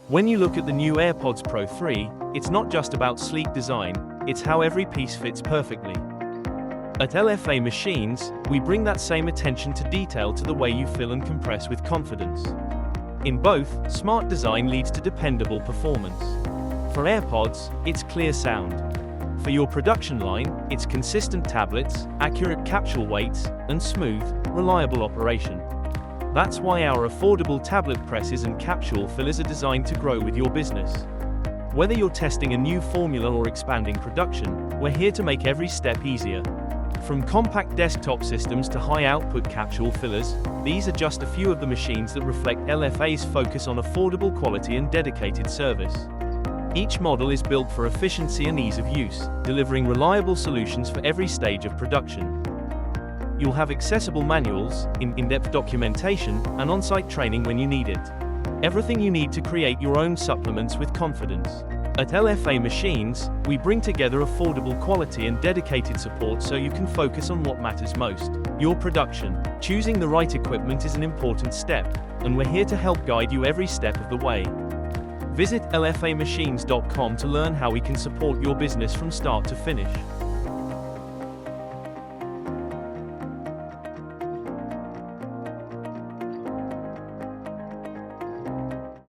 When you look at the new AirPods Pro 3, it's not just about sleek design, it's how every piece fits perfectly. At LFA Machines, we bring that same attention to detail to the way you fill and compress with confidence. In both, smart design leads to dependable performance. For AirPods, it's clear sound. For your production line, it's consistent tablets, accurate capsule weights, and smooth, reliable operation. That's why our affordable tablet presses and capsule fillers are designed to grow with your business. Whether you're testing a new formula or expanding production, we're here to make every step easier. From compact desktop systems to high-output capsule fillers, these are just a few of the machines that reflect LFA's focus on affordable quality and dedicated service. Each model is built for efficiency and ease of use, delivering reliable solutions for every stage of production. You'll have accessible manuals, in-depth documentation, and on-site training when you need it. Everything you need to create your own supplements with confidence. At LFA Machines, we bring together affordable quality and dedicated support so you can focus on what matters most, your production. Choosing the right equipment is an important step, and we're here to help guide you every step of the way. Visit lfamachines.com to learn how we can support your business from start to finish.